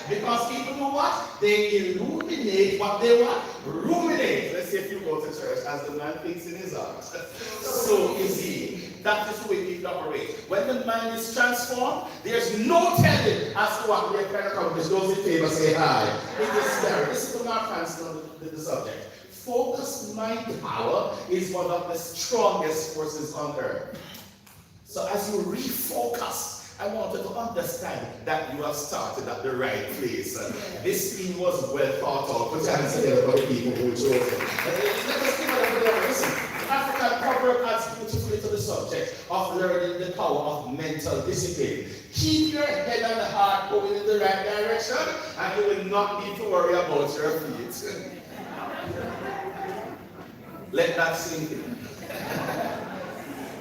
Because people do what? They illuminate what they want. Ruminate. Let's say if you go to church, as the man thinks in his heart, so is he. That is the way people operate. When the mind is transformed, there's no telling as to what we are trying to accomplish. Those in favor say hi. It is scary. This is the Mark Hansen on the subject. Focused mind power is one of the strongest forces on earth. So as you refocus, I want you to understand that you have started at the right place. This theme was well thought out. Put your hands together for the people who chose it. Let us give it. Listen, the African proverb adds beautifully to the subject of learning the power of mental discipline. Keep your head and heart going in the right direction, and you will not need to worry about your feet. Let that sink in.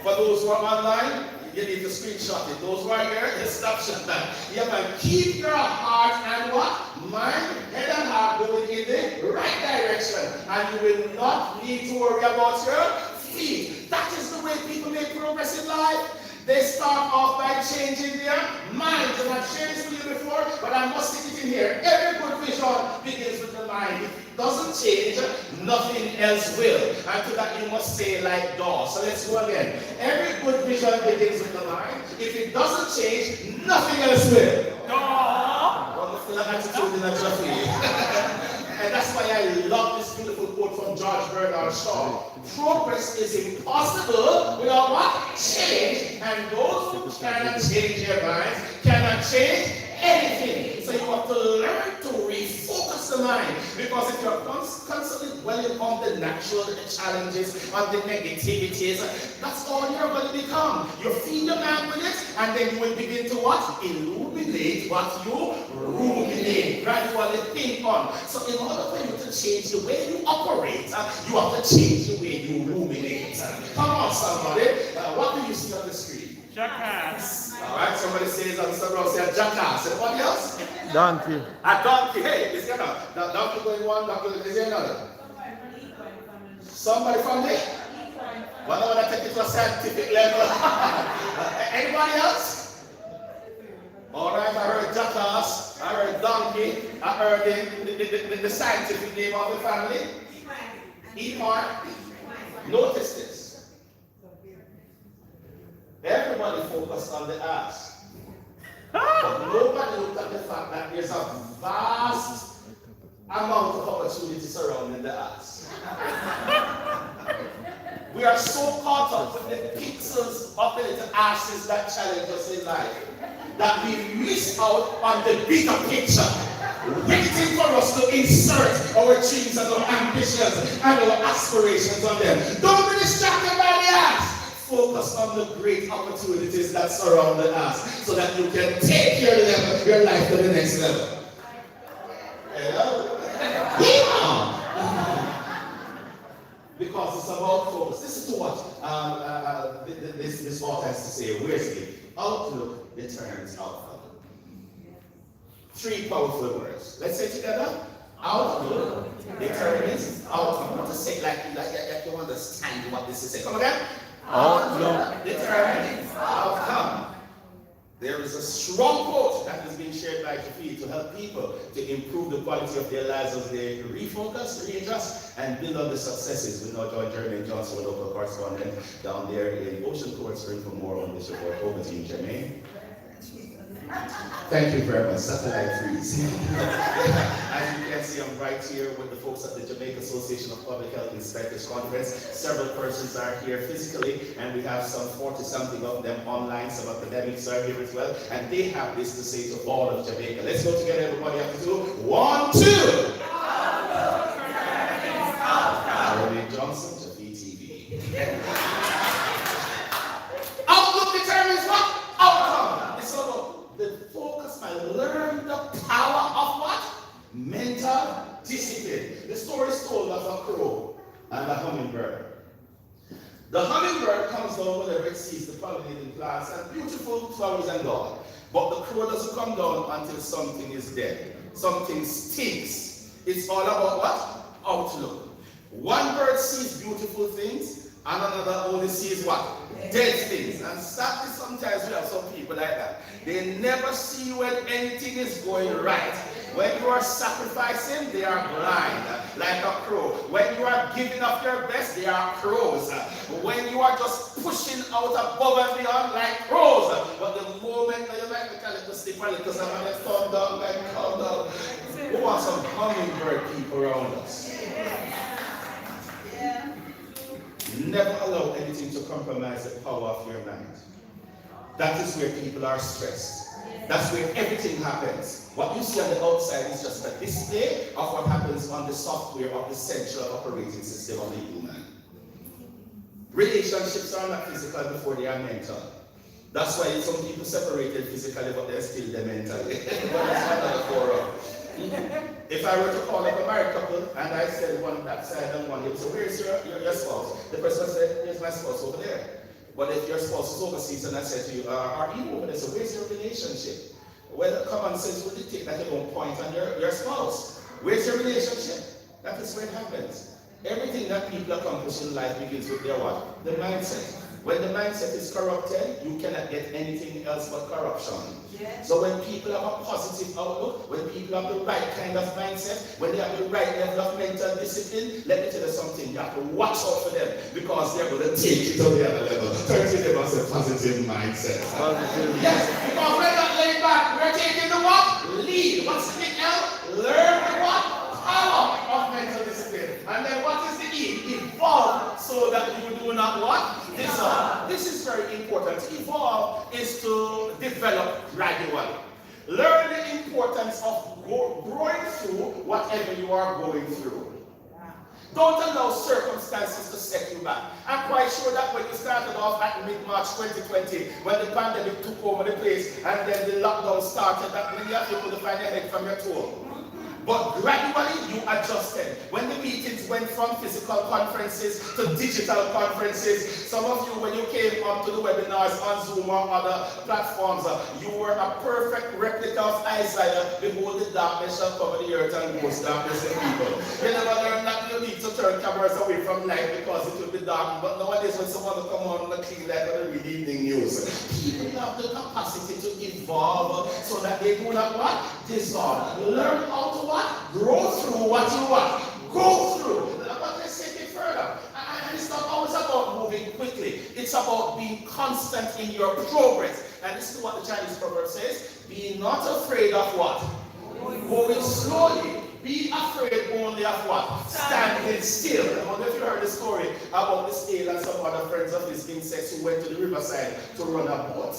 For those who are online, you need to screenshot it. Those who are here, just snapshot that. You can keep your heart and what? Mind, head and heart going in the right direction. And you will not need to worry about your feet. That is the way people make progress in life. They start off by changing their minds. And I've shared this with you before, but I must stick it in here. Every good vision begins with the mind. If it doesn't change, nothing else will. And to that you must say like Dawes. So let's go again. Every good vision begins with the mind. If it doesn't change, nothing else will. Wonderful attitude in a trophy. And that's why I love this beautiful quote from George Bernard Shaw. Progress is impossible without what? Change. And those who cannot change their minds cannot change anything. So you have to learn to refocus the mind. Because if you're constantly dwelling on the natural challenges, on the negativities, that's all you're going to become. You feed your mind with it, and then you will begin to what? Illuminate what you ruminate. Gradually think on. So in order for you to change the way you operate, you have to change the way you ruminate. Come on, somebody. What do you see on the screen? Jackass. All right, somebody says on Instagram, say a jackass. Anybody else? Donkey. A donkey. Hey, is there another? The donkey going one, donkey, is there another? Somebody from there? Well, I want to take it to a scientific level. Anybody else? All right, I heard jackass, I heard donkey, I heard the scientific name of the family. Equine. Notice this. Everybody focused on the ass. But nobody looked at the fact that there's a vast amount of opportunity surrounding the ass. We are so caught up with the pixels of the little asses that challenge us in life that we miss out on the bigger picture, waiting for us to insert our dreams and our ambitions and our aspirations on them. Don't be distracted by the ass. Focus on the great opportunities that surround us so that you can take your life to the next level. Hello? Yeah. Because it's about focus. Listen to what this author has to say. Where's it? Outlook determines outcome. Three powerful words. Let's say together. Outlook determines outcome. I want to say like you understand what this is saying. Come again. Outlook determines outcome. There is a strong quote that is being shared by Jafi to help people to improve the quality of their lives as they refocus, readjust, and build on the successes. We now join Jermaine Johnson, local correspondent down there in Ocean Court Spring, for more on this report. Over to you, Jermaine. Thank you very much. Satellite freeze. As you can see, I'm right here with the folks at the Jamaica Association of Public Health Inspectors Conference. Several persons are here physically, and we have some 40-something of them online. Some academics are here as well, and they have this to say to all of Jamaica. Let's go together, everybody, up to 2, 1, 2. Jermaine Johnson, Jafi TV. Outlook determines what? Outcome. It's about the focus. I learned the power of what? Mental discipline. The story is told of a crow and a hummingbird. The hummingbird comes down whenever it sees the pollinating plants and beautiful flowers and all. But the crow doesn't come down until something is dead. Something stinks. It's all about what? Outlook. One bird sees beautiful things, and another only sees what? Dead things. And sadly, sometimes we have some people like that. They never see when anything is going right. When you are sacrificing, they are blind, like a crow. When you are giving up your best, they are crows. When you are just pushing out above and beyond, like crows. But the moment that you like to call it to sleep on it, because I'm going to thumb down, like calm down. We want some hummingbird people around us. Never allow anything to compromise the power of your mind. That is where people are stressed. That's where everything happens. What you see on the outside is just a display of what happens on the software of the central operating system of the human. Relationships are not physical before they are mental. That's why some people separated physically, but they're still there mentally. But that's another forum. If I were to call up a married couple and I said one that side and one, you'd say, where's your spouse? The person said, here's my spouse over there. But if your spouse is overseas and I said to you, are you over there? So where's your relationship? Well, common sense would dictate that you don't point on your spouse. Where's your relationship? That is where it happens. Everything that people accomplish in life begins with their what? The mindset. When the mindset is corrupted, you cannot get anything else but corruption. Yes. So when people have a positive outlook, when people have the right kind of mindset, when they have the right level of mental discipline, let me tell you something, you have to watch out for them because they're going to take you to the other level. Turn to them as a positive mindset. Positive. Yes, because we're not laying back, we're taking the what? Lead. What's the L? Learn the what? Power of mental discipline. And then what is the E? Evolve so that you do not what? Dissolve. This is very important. Evolve is to develop gradually. Learn the importance of growing through whatever you are going through. Don't allow circumstances to set you back. I'm quite sure that when you started off at mid-March 2020, when the pandemic took over the place and then the lockdown started, that many of you couldn't find your head from your toe. But gradually you adjusted. When the meetings went from physical conferences to digital conferences, some of you, when you came onto the webinars on Zoom or other platforms, you were a perfect replica of Isaiah. Behold, the darkness shall cover the earth and gross darkness in people. You never learned that you need to turn cameras away from light because it will be dark. But nowadays, when someone will come on the clean light or the evening news, people have the capacity to evolve so that they do not what? Dissolve. Learn how to what? Grow through what you want. Go through. But let's take it further. And it's not always about moving quickly. It's about being constant in your progress. And this is what the Chinese proverb says. Be not afraid of what? Going slowly. Be afraid only of what? Standing still. I wonder if you heard the story about the snail and some other friends of his insects who went to the riverside to run a boat.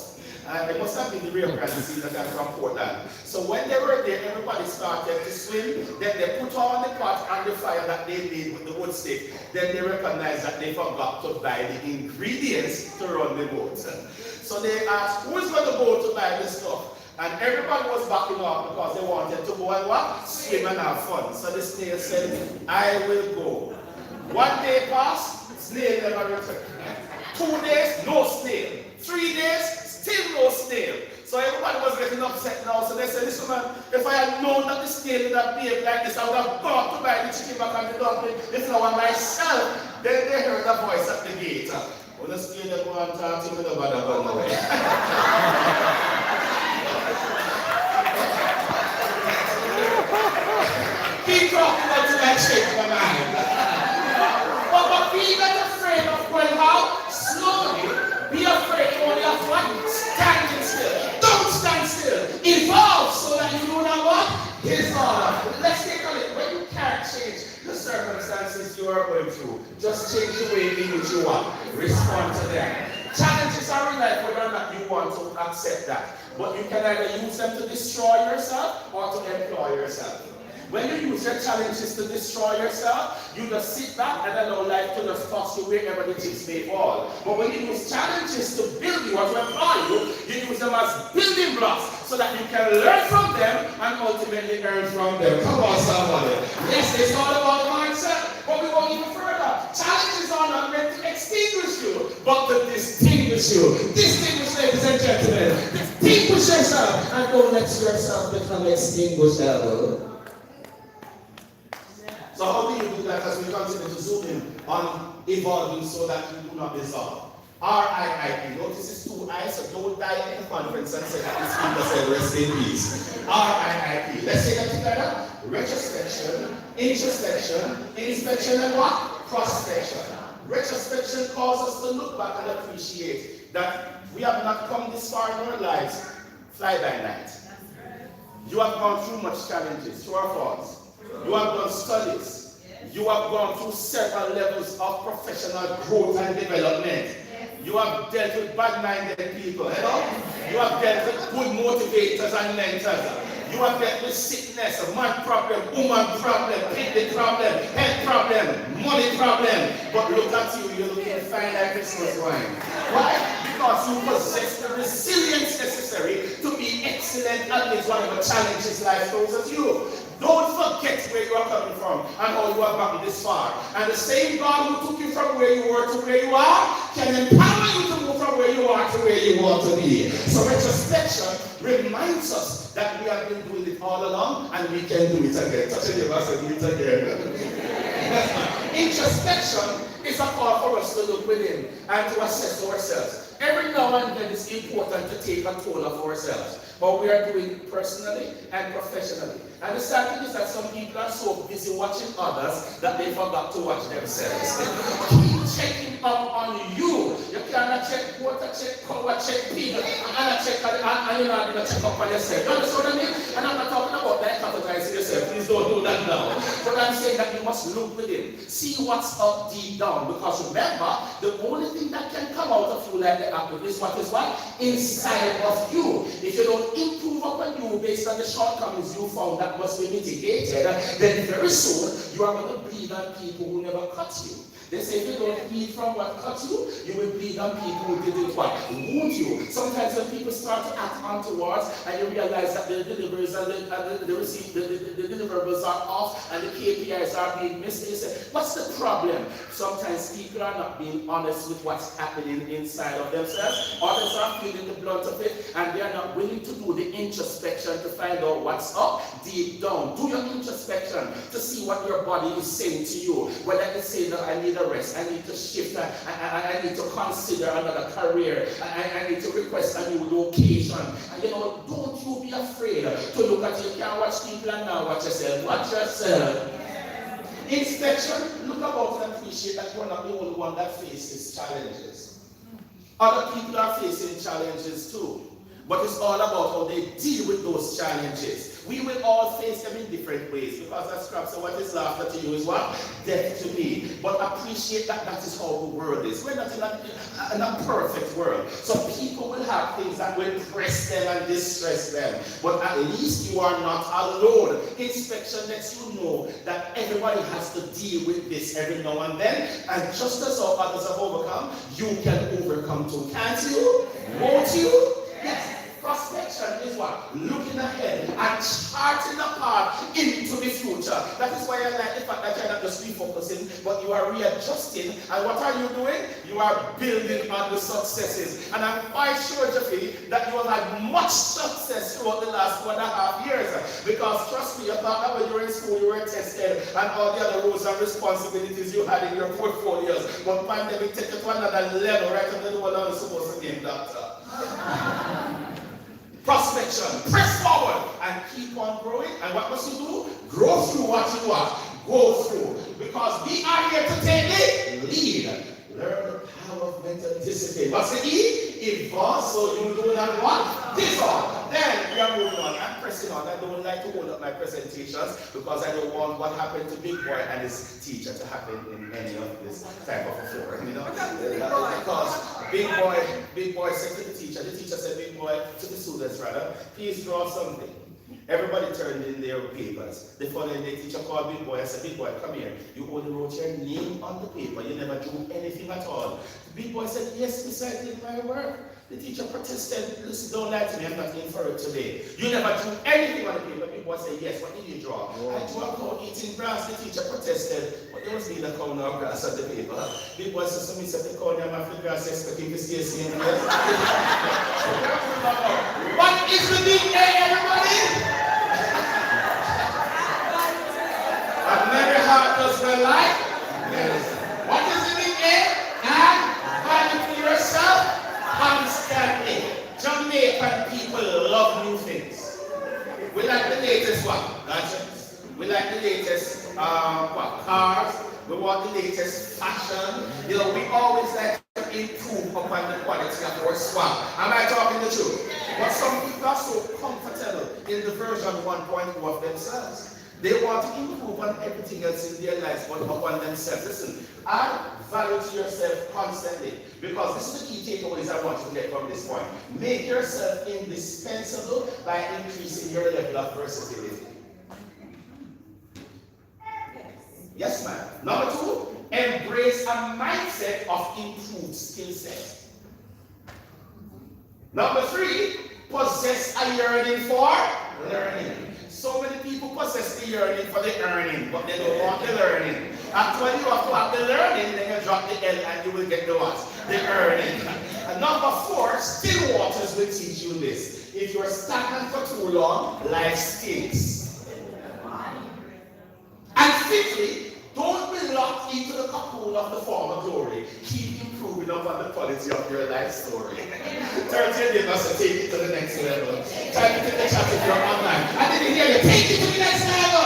And they must have been the real practices that are from Portland. So when they were there, everybody started to swim. Then they put on the pot and the fire that they made with the wood stick. Then they recognized that they forgot to buy the ingredients to run the boat. So they asked, who is going to go to buy this stuff? And everybody was backing off because they wanted to go and what? Swim and have fun. So the snail said, I will go. 1 day passed, snail never returned. 2 days, no snail. 3 days, still no snail. So everybody was getting upset now. So they said, listen man, if I had known that the snail would have behaved like this, I would have gone to buy the chicken back and the dumpling, the flour myself. Then they heard a voice at the gate. When the snail go and talk to me, nobody run away. Keep talking about that shape of my mind. But be not afraid of going out slowly. Be afraid only of what? Standing still. Don't stand still. Evolve so that you do not what? Dissolve. Let's take a look. When you can't change the circumstances you are going through, just change the way in which you want. Respond to them. Challenges are in life whether or not you want to accept that. But you can either use them to destroy yourself or to employ yourself. When you use your challenges to destroy yourself, you just sit back and allow life to just toss you wherever the chips may fall. But when you use challenges to build you or to empower you, you use them as building blocks so that you can learn from them and ultimately earn from them. Come on, somebody. Yes, it's all about mindset, but we go even further. Challenges are not meant to extinguish you, but to distinguish you. Distinguish, ladies and gentlemen. Distinguish yourself and don't let yourself become extinguishable. So how do you do that as we continue to zoom in on evolving so that you do not dissolve? R-I-I-P. Notice it's 2 I's, so don't die in the conference and say that the speaker said rest in peace. R-I-I-P. Let's say that together. Retrospection, introspection, inspection, and what? Prospection. Retrospection causes us to look back and appreciate that we have not come this far in our lives fly by night. You have gone through much challenges, true or false. You have done studies. You have gone through several levels of professional growth and development. You have dealt with bad-minded people, you know? You have dealt with good motivators and mentors. You have dealt with sickness, man problem, woman problem, kidney problem, health problem, money problem. But look at you, you're looking fine like Christmas wine. Why? Because you possess the resilience necessary to be excellent at this whatever challenges life throws at you. Don't forget where you are coming from and how you have gotten this far. And the same God who took you from where you were to where you are can empower you to move from where you are to where you want to be. So retrospection reminds us that we have been doing it all along and we can do it again. Touch your neighbor and do it again. Introspection is a call for us to look within and to assess ourselves. Every now and then it's important to take a toll of ourselves. But we are doing it personally and professionally. And the sad thing is that some people are so busy watching others that they forgot to watch themselves. Keep checking up on you. You cannot check water, check power, check people, and check and you're not going to check up on yourself. You understand what I mean? And I'm not talking about that categorizing yourself. Please don't do that now. But I'm saying that you must look within. See what's up deep down. Because remember, the only thing that can come out of you like the apple is what is what? Inside of you. If you don't improve upon you based on the shortcomings you found that must be mitigated, then very soon you are going to bleed on people who never cut you. They say if you don't bleed from what cut you, you will bleed on people who didn't what wound you. Sometimes when people start to act onwards and you realize that the deliverables and the deliverables are off and the KPIs are being missed, you say, what's the problem? Sometimes people are not being honest with what's happening inside of themselves. Others are feeling the blunt of it and they are not willing to do the introspection to find out what's up deep down. Do your introspection to see what your body is saying to you. Whether it's saying that I need a rest, I need to shift, I need to consider another career, I need to request a new location. And you know, don't you be afraid to look at you. You can't watch people and now watch yourself. Watch yourself. Inspection, look about and appreciate that you are not the only one that faces challenges. Other people are facing challenges too. But it's all about how they deal with those challenges. We will all face them in different ways because that's crap. So what is laughter to you is what? Death to me. But appreciate that that is how the world is. We're not in a perfect world. So people will have things that will press them and distress them. But at least you are not alone. Inspection lets you know that everybody has to deal with this every now and then. And just as how others have overcome, you can overcome too. Can't you? Won't you? Yes. Prospection is what? Looking ahead and charting a path into the future. That is why I like the fact that you're not just refocusing, but you are readjusting. And what are you doing? You are building on the successes. And I'm quite sure, Jeffy, that you have had much success throughout the last 1.5 years. Because trust me, you thought that when you were in school, you were tested, and all the other roles and responsibilities you had in your portfolios. But pandemic take it to another level, right up to the one I was supposed to be a doctor. Prospection, press forward and keep on growing. And what must you do? Grow through what you want. Go through. Because we are here to take the lead. Learn the power of mental discipline. What's the E? Evolve, so you do not what? Dissolve. Then we are moving on. I'm pressing on. I don't like to hold up my presentations because I don't want what happened to Big Boy and his teacher to happen in any of this type of a forum. You know? Because Big Boy said to the teacher said, Big Boy, to the students rather, please draw something. Everybody turned in their papers. The following day, teacher called Big Boy and said, Big Boy, come here. You only wrote your name on the paper. You never drew anything at all. The Big Boy said, yes, miss, I did my work. The teacher protested, listen, don't lie to me, I'm not in for it today. You never drew anything on the paper. Big Boy said, yes, what did you draw? I drew a cow eating grass. The teacher protested, but there was neither cow nor grass on the paper. Big Boy said, so me said, the cow never have the grass, expecting to stay same place. What is the big A, everybody? A merry heart does well like medicine. What is the big A? And value to yourself constantly. Jamaican people love new things. We like the latest what? Gadgets. We like the latest cars. We want the latest fashion. You know, we always like to improve upon the quality of our swag. Am I talking the truth? But some people are so comfortable in the version 1.0 of themselves. They want to improve on everything else in their lives, but upon themselves. Listen, add value to yourself constantly, because this is the key takeaways I want you to get from this point. Make yourself indispensable by increasing your level of versatility. Yes, ma'am. Number 2, embrace a mindset of improved skill set. Number 3, possess a yearning for learning. So many people possess the yearning for the earning, but they don't want the learning. Actually, you have to have the learning, then you drop the L and you will get the what? The earning. And number 4, still waters will teach you this. If you're stagnant for too long, life stinks. And 5thly, don't be locked into the cocoon of the former glory. Keep improving upon the quality of your life story. Turn to your neighbor and take it to the next level. Try to take the chat if you're online. I didn't hear you. Take it to the next level.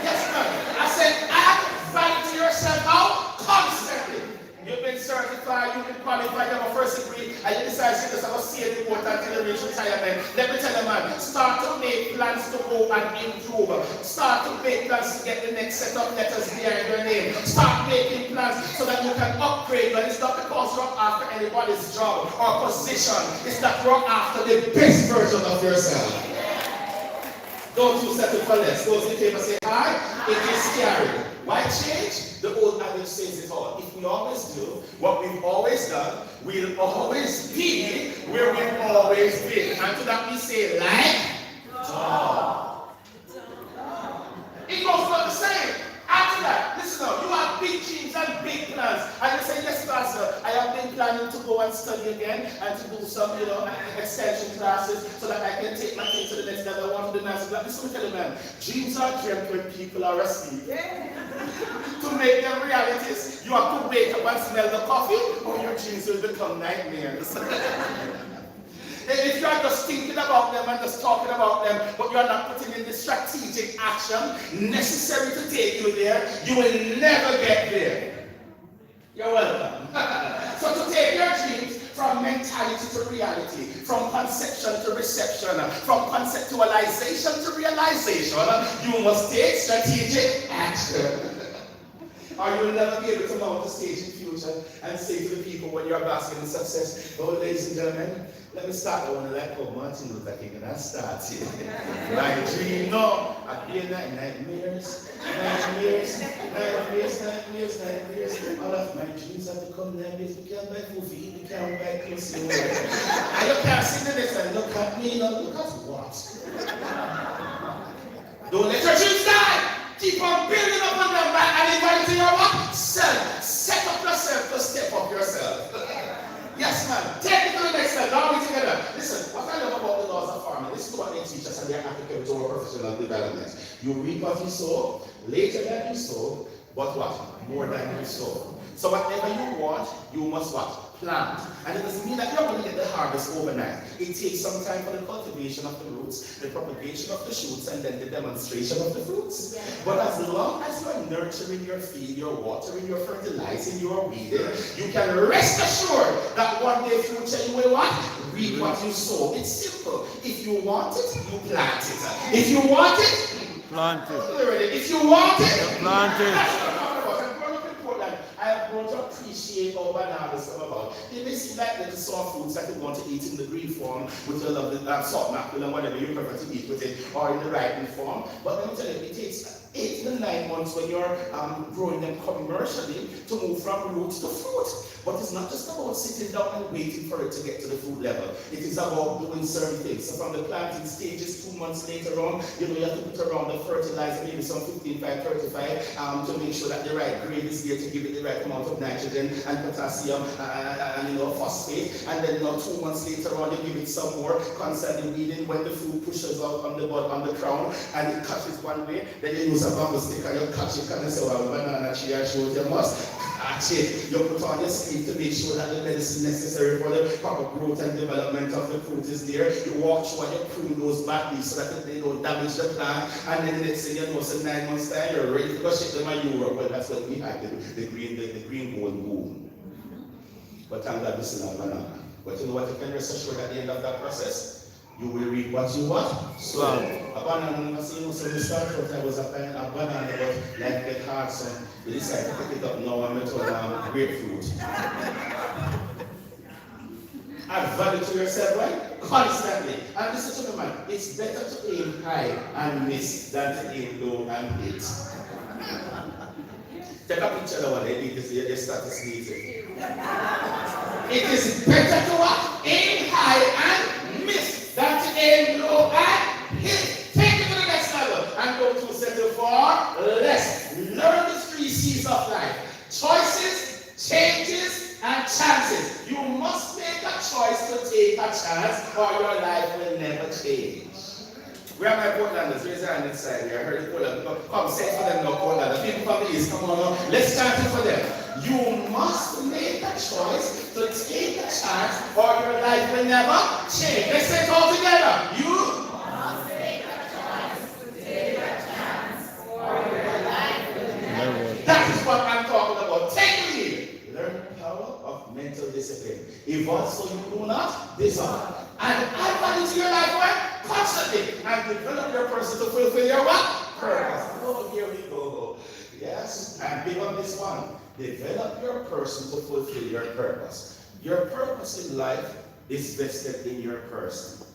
Yes, ma'am. I said, add value to yourself out constantly. You've been certified, you've been qualified, you have a first degree, and you decide to just have a sailing boat until you reach retirement. Let me tell you, man, start to make plans to go and improve. Start to make plans to get the next set of letters behind your name. Start making plans so that you can upgrade. But it's not because you're after anybody's job or position. It's that you're after the best version of yourself. Don't you settle for less. Those in favor say hi. It is scary. Why change? The old adage says it all. If we always do what we've always done, we'll always be where we've always been. And to that we say, like, talk. It goes for the same. After that, listen now, you have big dreams and big plans. And you say, yes, Pastor, I have been planning to go and study again and to do some, extension classes so that I can take my thing to the next level. I want to do nice. Listen, tell you, man, dreams are dreamt when people are asleep. To make them realities, you have to wake up and smell the coffee, or your dreams will become nightmares. If you are just thinking about them and just talking about them, but you are not putting in the strategic action necessary to take you there, you will never get there. You're welcome. So to take your dreams from mentality to reality, from conception to reception, from conceptualization to realization, you must take strategic action. Or you will never be able to mount the stage in future and say to the people when you're basking in success, oh, ladies and gentlemen, let me start. I want to like Martin Luther King, and I start here. My dream, no, I've been like nightmares. All of my dreams have become nightmares. We can't buy movie, we can't buy clothes. And you can't see the next and look at me, look at what? Don't let your dreams die. Keep on building up on them and inviting your what? Self. Set up yourself to step up yourself. Yes, man. Take it to the next level. Now we together. Listen, what I love about the laws of farming, this is what they teach us and they're applicable to our professional development. You reap what you sow, later than you sow, but what? More than you sow. So whatever you want, you must what? Plant. And it doesn't mean that you're going to get the harvest overnight. It takes some time for the cultivation of the roots, the propagation of the shoots, and then the demonstration of the fruits. Yeah. But as long as you're nurturing your field, you're watering, you're fertilizing, you're weeding, you can rest assured that one day future you will what? Reap what you sow. It's simple. If you want it, you plant it. If you want it, plant it. If you want it, plant it. I have grown to appreciate how bananas come about. They may seem like little soft foods that you want to eat in the green form with your lovely salt mackerel and whatever you prefer to eat with it, or in the ripened form. But let me tell you, it takes 8 to 9 months when you're growing them commercially to move from root to fruit. But it's not just about sitting down and waiting for it to get to the fruit level. It is about doing certain things. So from the planting stages, 2 months later on, you have to put around the fertilizer, maybe some 15-5-35, to make sure that the right grade is there to give it the right amount of nitrogen and potassium and phosphate. And then 2 months later on, you give it some more, constantly weeding. When the fruit pushes out on the bud, on the crown, and it catches one way, then you use a bamboo stick and you catch it and you say, well, banana tree, I showed you must. attach it. You put on your sleeve to make sure that the medicine necessary for the proper growth and development of the fruit is there. You walk through and you prune those bad leaves so that they don't damage the plant. And then the next thing you know, so 9 months time, you're ready to go ship them in Europe. Well, that's what we had, the green gold boom. But thank God this is not banana. But you know what, you can rest assured at the end of that process, you will reap what you want. So, a banana, so we started out, I was applying a banana, but life get hard, so we decided to pick it up now and we told grapefruit. Add value to yourself, right? Constantly. And listen to me, man, it's better to aim high and miss than to aim low and hit. Take a picture of what they did this year, they start to sneeze it. It is better to what? Aim high and miss than to aim low and hit. Take it to the next level and go to settle for less. Learn the 3 C's of life. Choices, changes, and chances. You must make a choice to take a chance or your life will never change. Where are my Portlanders? Raise your hand inside here. I heard the Portlanders. Come, say it for them now, Portlanders. People from the East, come on now. Let's chant it for them. You must make a choice to take a chance or your life will never change. Let's say it all together. You must make a choice to take a chance or your life will never change. That is what I'm talking about. Take the lead. Learn the power of mental discipline. Evolve so you do not disorder. And add value to your life, right? Constantly. And develop your person to fulfill your what? Purpose. Oh, here we go. Yes. And big on this one. Develop your person to fulfill your purpose. Your purpose in life is vested in your person.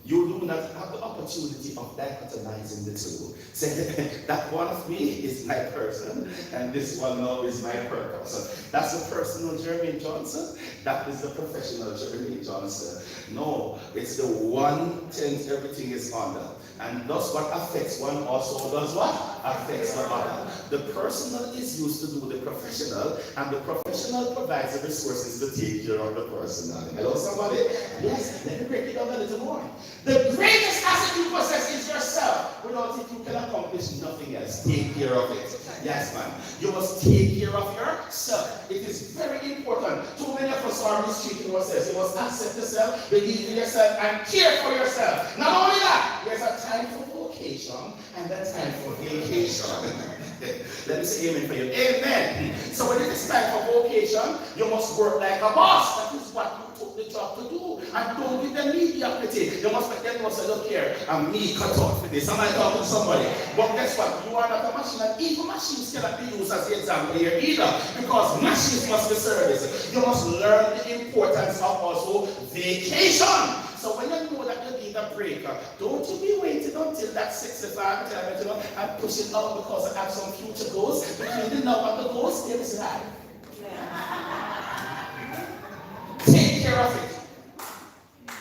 You do not have the opportunity of dichotomizing the two. Say that one of me is my person, and this one now is my purpose. That's the personal Jeremy Johnson. That is the professional Jeremy Johnson. No, it's the one thing everything is under. And thus what affects one also does what? Affects the other. The personal is used to do the professional, and the professional provides the resources to take care of the personal. Hello, somebody? Yes, let me break it down a little more. The greatest asset you possess is yourself. Without it, you can accomplish nothing else. Take care of it. Yes, man. You must take care of yourself. It is very important. Too many of us are mistreating ourselves. You must accept yourself, believe in yourself, and care for yourself. Not only that, there's a time for vocation and a time for vacation. Let me say amen for you. Amen. So when it is time for vocation, you must work like a boss. That is what you took the job to do. And don't give them mediocrity. You must make them know, say, look here, I'm me cut out for this. Am I talking to somebody? But guess what? You are not a machine, and even machines cannot be used as the example here either. Because machines must be serviced. You must learn the importance of also vacation. So when you know that you need a break, don't you be waiting until that 65 and push it out because I have some future goals. Between the now and the goals, there is life. Take care of it.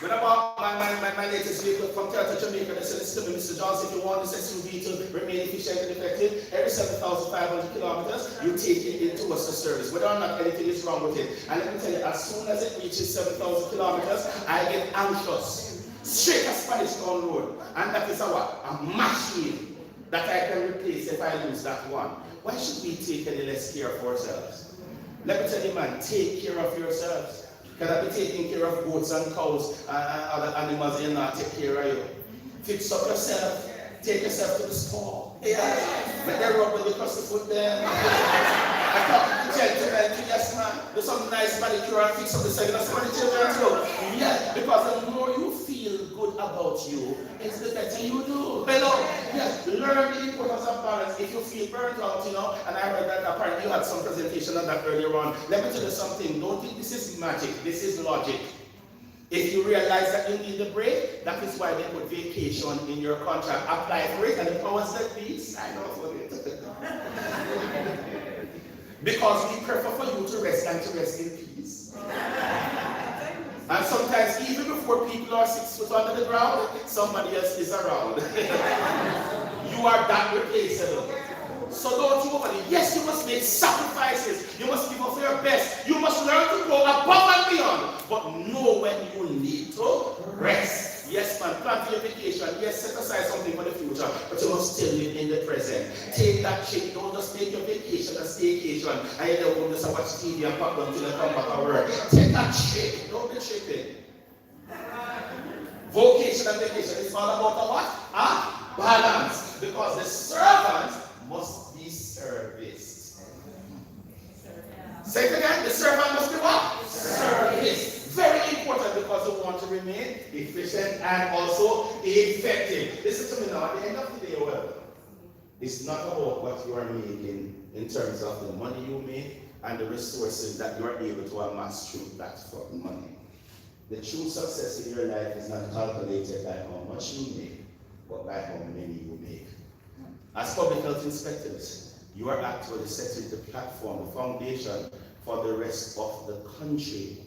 When I bought my latest vehicle from Delta, Jamaica, they said, listen to me, Mr. Johnson, if you want this SUV to remain efficient and effective, every 7,500 kilometers, you take it into a service, whether or not anything is wrong with it. And let me tell you, as soon as it reaches 7,000 kilometers, I get anxious. Straight as Spanish Town Road. And that is a what? A machine that I can replace if I lose that one. Why should we take any less care of ourselves? Let me tell you, man, take care of yourselves. Can I be taking care of goats and cows and other animals and not take care of you? Fix up yourself. Take yourself to the store. Yeah. Let them rub with the cross the foot there. I talk to the gentleman, yes man, do some nice manicure and fix up the second. That's what the children do. Yeah, because the more you feel good about you, it's the better you do. Hello? Yes, learn the importance of balance. If you feel burnt out, and I heard that apparently you had some presentation on that earlier on. Let me tell you something. Don't think this is magic. This is logic. If you realize that you need a break, that is why they put vacation in your contract. Apply for it, and the powers that be, sign off on it. Because we prefer for you to rest and to rest in peace. And sometimes, even before people are 6 foot under the ground, somebody else is around. You are that replaceable. So don't you over. Yes, you must make sacrifices. You must give up your best. You must learn to go above and beyond. But know when you need to rest. Yes, man, plan for your vacation. Yes, set aside something for the future. But you must still live in the present. Take that trip. Don't just make your vacation a staycation. And you don't just watch TV and pop down till you come back to work. Take that trip. Don't be tripping. Vocation and vacation is all about a what? A balance. Because the servant must be serviced. Say it again. The servant must be what? Serviced. Very important because you want to remain efficient and also effective. Listen to me now. At the end of the day, well, it's not about what you are making in terms of the money you make and the resources that you are able to amass through that for money. The true success in your life is not calculated by how much you make, but by how many you make. As public health inspectors, you are actually setting the platform, the foundation for the rest of the country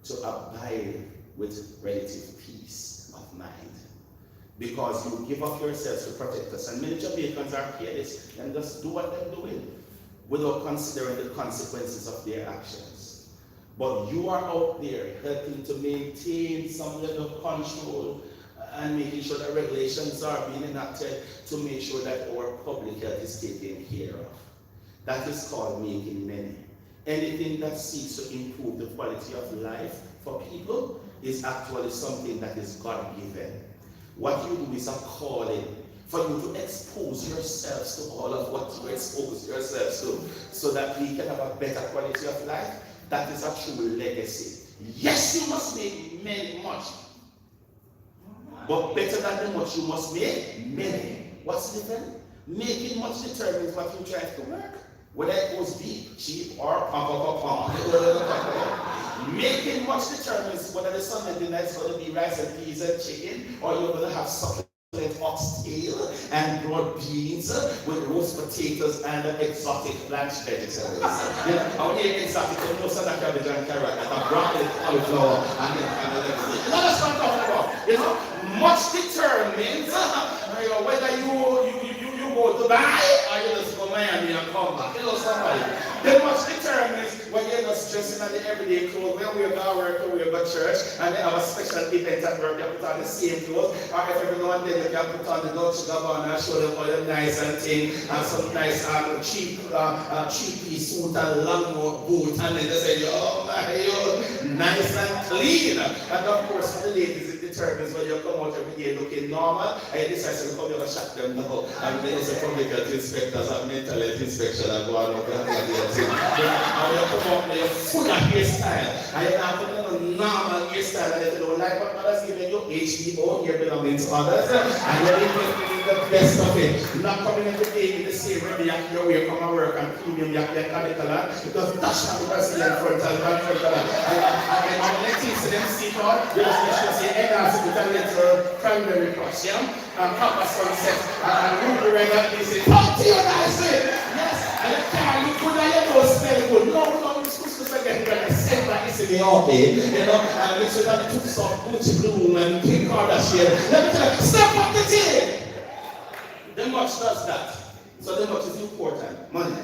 to abide with relative peace of mind. Because you give up yourselves to protect us. And many Jamaicans are careless and just do what they're doing without considering the consequences of their actions. But you are out there helping to maintain some level of control and making sure that regulations are being enacted to make sure that our public health is taken care of. That is called making money. Anything that seeks to improve the quality of life for people is actually something that is God-given. What you do is a calling for you to expose yourselves to all of what you expose yourselves to so that we can have a better quality of life. That is a true legacy. Yes, you must make much, but better than the much you must make many. What's the difference? Making much determines what you drive to work. Whether it goes deep, cheap, or pom. Making much determines whether the Sunday dinner is going to be rice and peas and chicken, or you're going to have succulent oxtail and broad beans with roast potatoes and exotic blanched vegetables. You know, I want to eat exotic, you know, some cabbage and carrot, and a broccoli, cauliflower, and everything. You know, that's what I'm talking about. You know, much determines whether you go to Dubai or you just go to Miami and come back. You know somebody. Then much determines when you're just dressing in the everyday clothes, when we go to work or we go to church, and they have a special event at work, you put on the same clothes, or if every now and then you can put on the Dolce Gabbana and show them all the nice and thing, and some nice cheap piece suit and long boot, and then they say, oh my God, nice and clean. And of course for the ladies, determines when you come out every day looking normal, and you decide to come here and shut them down. And then it's a public health inspectors and mental health inspection and go on up and thing. And you come out with your full of hairstyle, and you have a normal hairstyle, and if you don't like what others giving you, HBO, here belonging to others, and you're interested in the best of it. Not coming every day in the same way you have your way from our work and premium, you have your color, because that's not the person in front of you. And when they see them see on, you just make sure say, with a little primary crush, Papa Sunset, and Ruby Red, and they say, talk to you nicely! Yes, and the car look good, and you don't smell good. No, you're supposed to forget you're going to send that easily all day, you know, and make sure that you took some Gucci Bloom and Kim Kardashian. Let me tell you, step up the team! The much does that. So the much is important, money.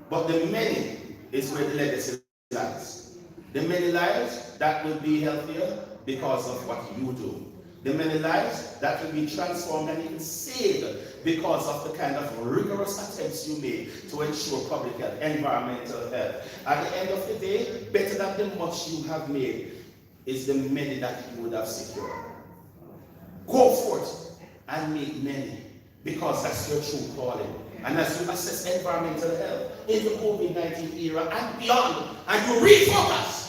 But the many is where the legacy lies. The many lives that will be healthier because of what you do. The many lives that will be transformed and even saved because of the kind of rigorous attempts you make to ensure public health, environmental health. At the end of the day, better than the much you have made is the many that you would have secured. Go forth and make many, because that's your true calling. And as you assess environmental health in the COVID-19 era and beyond, and you refocus,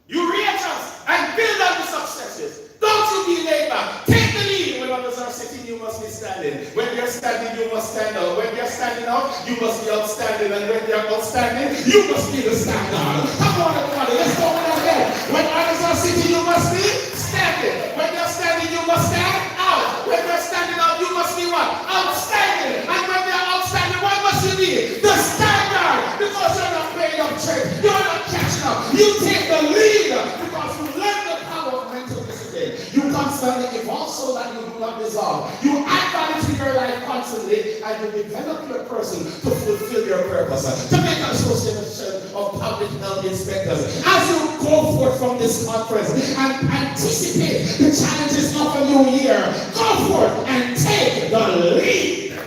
you readjust, and build on the successes. Don't you be laid back. Take the lead. When others are sitting, you must be standing. When they're standing, you must stand up. When they're standing up, you must be outstanding. And when they're outstanding, you must be the standard. Come on, everybody. Let's go with that again. When others are sitting, you must be standing. When they're standing, you must stand out. When they're standing up, you must be what? Outstanding. And when they're outstanding, what must you be? The standard. Because you're not playing up trick. You're not catching up. You take the lead because you learn the power of mental discipline. You constantly evolve so that you do not dissolve. You add value to your life constantly, and you develop your person to fulfill your purpose. To make association of public health inspectors. As you go forth from this conference and anticipate the challenges of a new year, go forth and take the lead.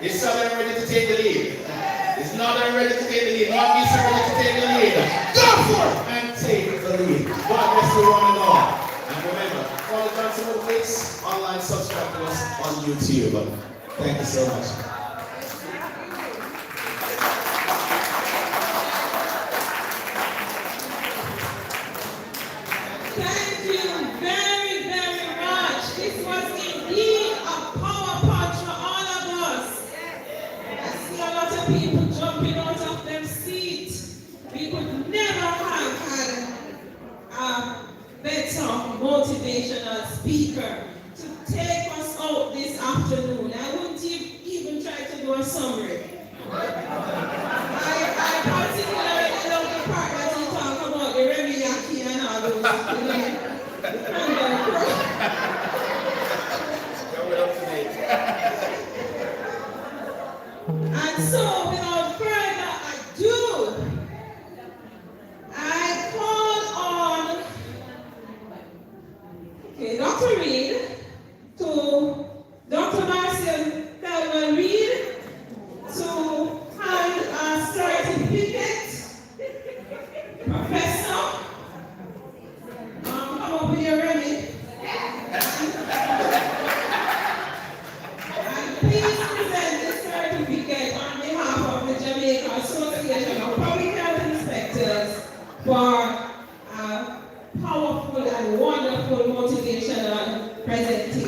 It's not that I'm ready to take the lead. It's not that I'm ready to take the lead. Not me, sir, ready to take the lead. Go for it and take the lead. God bless you one and all. And remember, follow Johnson Motivates online, subscribe to us on YouTube. Thank you so much. Thank you very, very much. This was indeed a power punch for all of us. I see a lot of people jumping out of their seats. We could never have had a better motivational speaker to take us out this afternoon. I wouldn't even try to do a summary. I particularly love the part that you talk about the Remiyaki and all those, and so, without further ado, I call on Dr. Reed to Dr. Marcel Thelma Reed to hand a certificate. Professor, come up with your remedy. And please present this certificate on behalf of the Jamaica Association of Public Health Inspectors for a powerful and wonderful motivational presentation.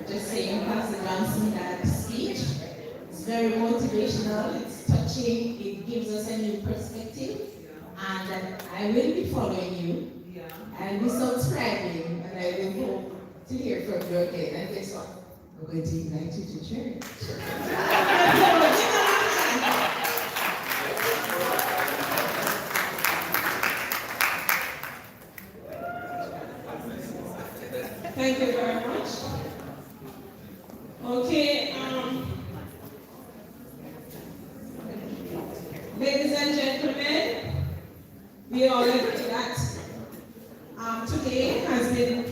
Just saying, Pastor Johnson, that speech is very motivational, it's touching, it gives us a new perspective, and that I will be following you, I'll be subscribing, and I will hope to hear from you again. And guess what? I'm going to invite you to church. Thank you very much. Okay, ladies and gentlemen, we all agree that today has been